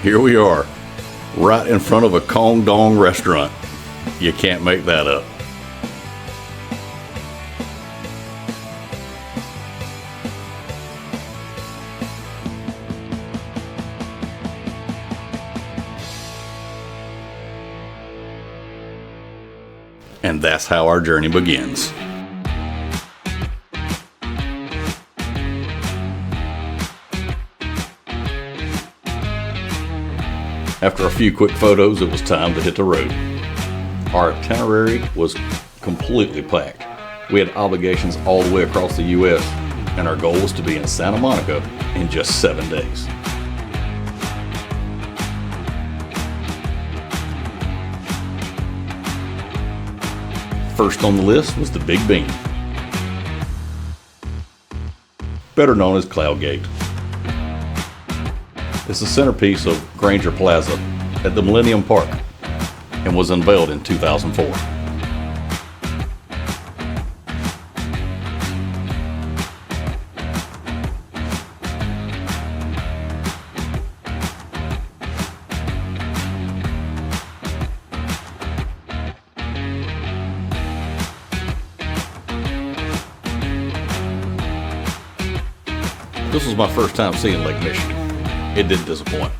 Here we are, right in front of a Kong Dong restaurant. You can't make that up. And that's how our journey begins. After a few quick photos, it was time to hit the road. Our itinerary was completely packed. We had obligations all the way across the U.S., and our goal was to be in Santa Monica in just 7 days. First on the list was the Big Bean, better known as Cloud Gate. It's the centerpiece of Granger Plaza at the Millennium Park and was unveiled in 2004. This was my first time seeing Lake Michigan. It didn't disappoint.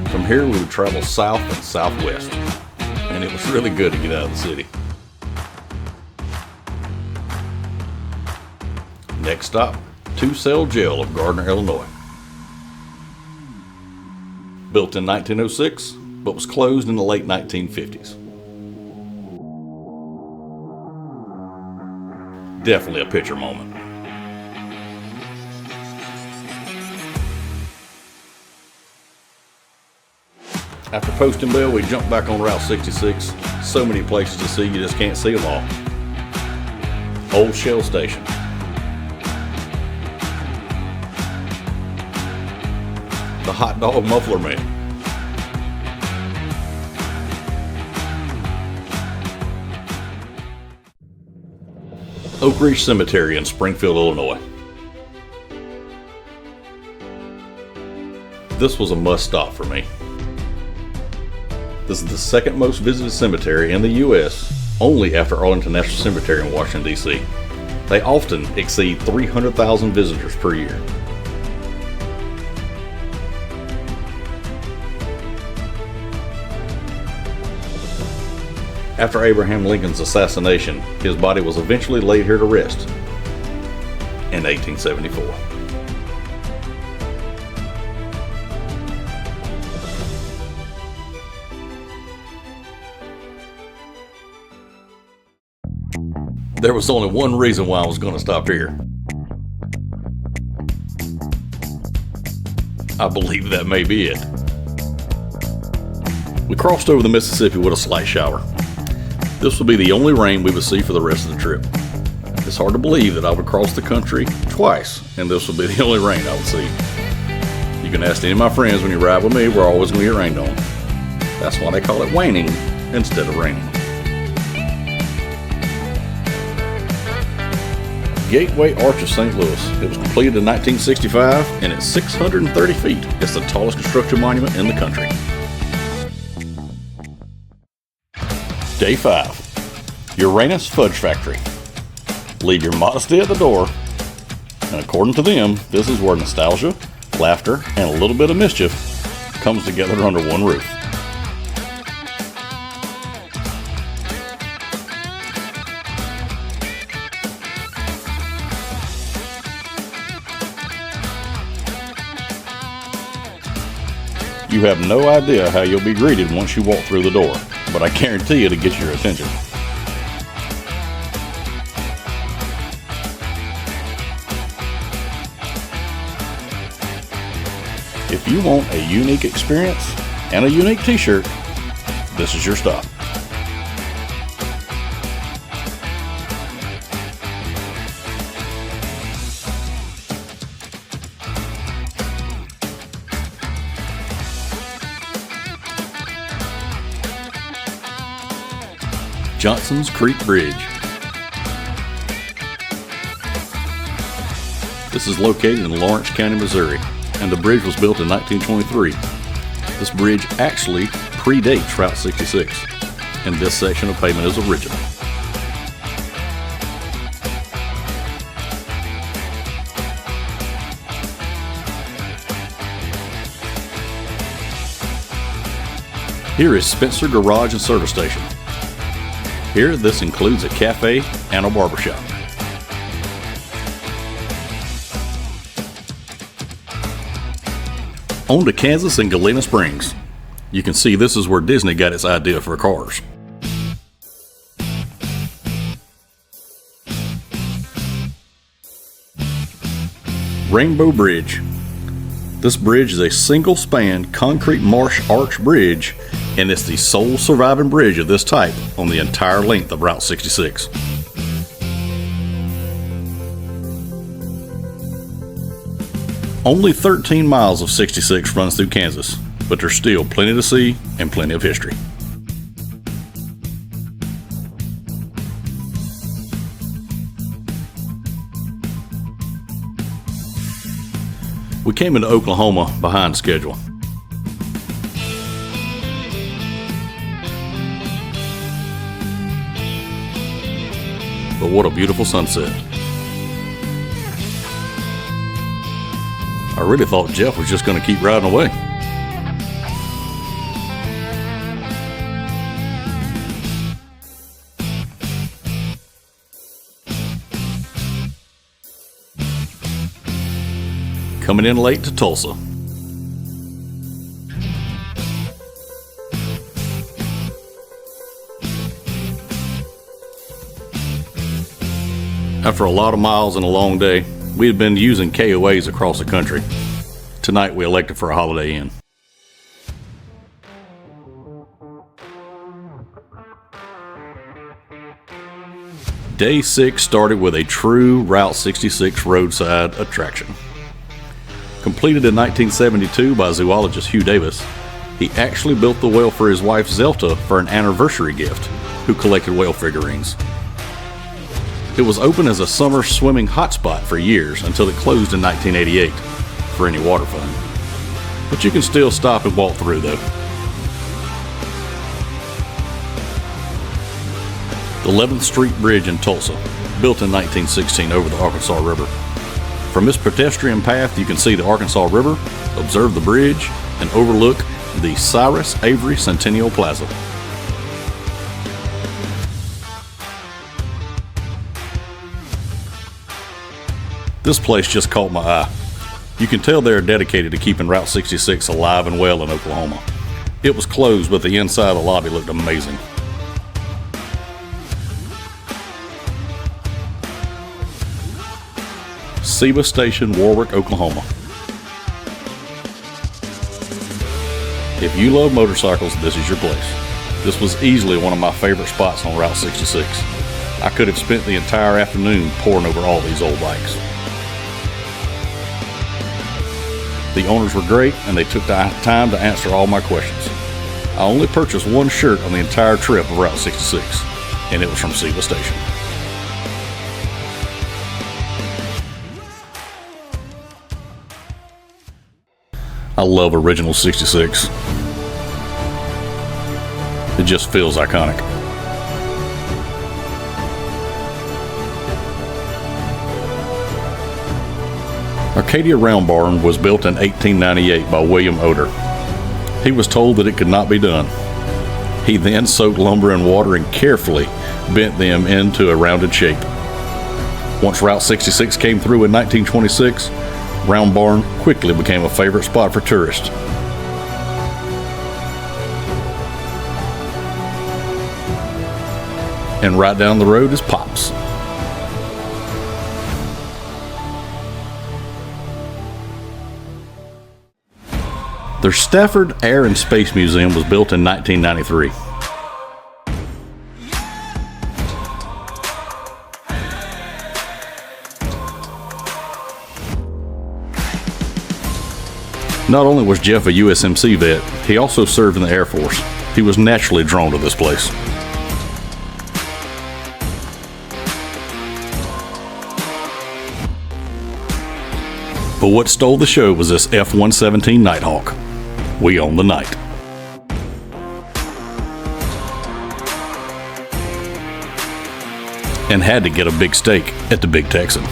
From here we would travel south and southwest, and it was really good to get out of the city. Next stop, Two-Cell Jail of Gardner, Illinois. Built in 1906, but was closed in the late 1950s. Definitely a picture moment. After Poston Bell, we jumped back on Route 66. So many places to see, you just can't see them all. Old Shell Station. The Hot Dog Muffler Man. Oak Ridge Cemetery in Springfield, Illinois. This was a must stop for me. This is the second most visited cemetery in the U.S., only after Arlington National Cemetery in Washington, D.C. They often exceed 300,000 visitors per year. After Abraham Lincoln's assassination, his body was eventually laid here to rest in 1874. There was only one reason why I was going to stop here. I believe that may be it. We crossed over the Mississippi with a slight shower. This would be the only rain we would see for the rest of the trip. It's hard to believe that I would cross the country twice, and this would be the only rain I would see. You can ask any of my friends, when you ride with me, we're always going to get rained on. That's why they call it waning instead of raining. Gateway Arch of St. Louis. It was completed in 1965, and it's 630 feet. It's the tallest construction monument in the country. Day 5. Uranus Fudge Factory. Leave your modesty at the door, and according to them, this is where nostalgia, laughter, and a little bit of mischief comes together under one roof. You have no idea how you'll be greeted once you walk through the door, but I guarantee it'll get your attention. If you want a unique experience and a unique t-shirt, this is your stop. Johnson's Creek Bridge. This is located in Lawrence County, Missouri. and the bridge was built in 1923. This bridge actually predates Route 66, and this section of pavement is original. Here is Spencer Garage and Service Station. Here, this includes a cafe and a barbershop. On to Kansas and Galena Springs. You can see this is where Disney got its idea for cars. Rainbow Bridge. This bridge is a single-span concrete marsh arch bridge, and it's the sole surviving bridge of this type on the entire length of Route 66. Only 13 miles of 66 runs through Kansas, but there's still plenty to see and plenty of history. We came into Oklahoma behind schedule. But what a beautiful sunset. I really thought Jeff was just going to keep riding away. Coming in late to Tulsa. After a lot of miles and a long day, we had been using KOAs across the country. Tonight we elected for a Holiday Inn. Day 6 started with a true Route 66 roadside attraction. Completed in 1972 by zoologist Hugh Davis, he actually built the whale for his wife Zelta for an anniversary gift, who collected whale figurines. It was open as a summer swimming hotspot for years until it closed in 1988 for any water fun. But you can still stop and walk through though. The 11th Street Bridge in Tulsa, built in 1916 over the Arkansas River. From this pedestrian path you can see the Arkansas River, observe the bridge, and overlook the Cyrus Avery Centennial Plaza. This place just caught my eye. You can tell they are dedicated to keeping Route 66 alive and well in Oklahoma. It was closed, but the inside of the lobby looked amazing. Seba Station, Warwick, Oklahoma. If you love motorcycles, this is your place. This was easily one of my favorite spots on Route 66. I could have spent the entire afternoon poring over all these old bikes. The owners were great, and they took the time to answer all my questions. I only purchased one shirt on the entire trip of Route 66, and it was from Seba Station. I love Original 66. It just feels iconic. Arcadia Round Barn was built in 1898 by William Oder. He was told that it could not be done. He then soaked lumber in water and carefully bent them into a rounded shape. Once Route 66 came through in 1926, Round Barn quickly became a favorite spot for tourists. And right down the road is Pops. The Stafford Air and Space Museum was built in 1993. Not only was Jeff a USMC vet, he also served in the Air Force. He was naturally drawn to this place. But what stole the show was this F-117 Nighthawk. We own the night. And had to get a big steak at the Big Texan.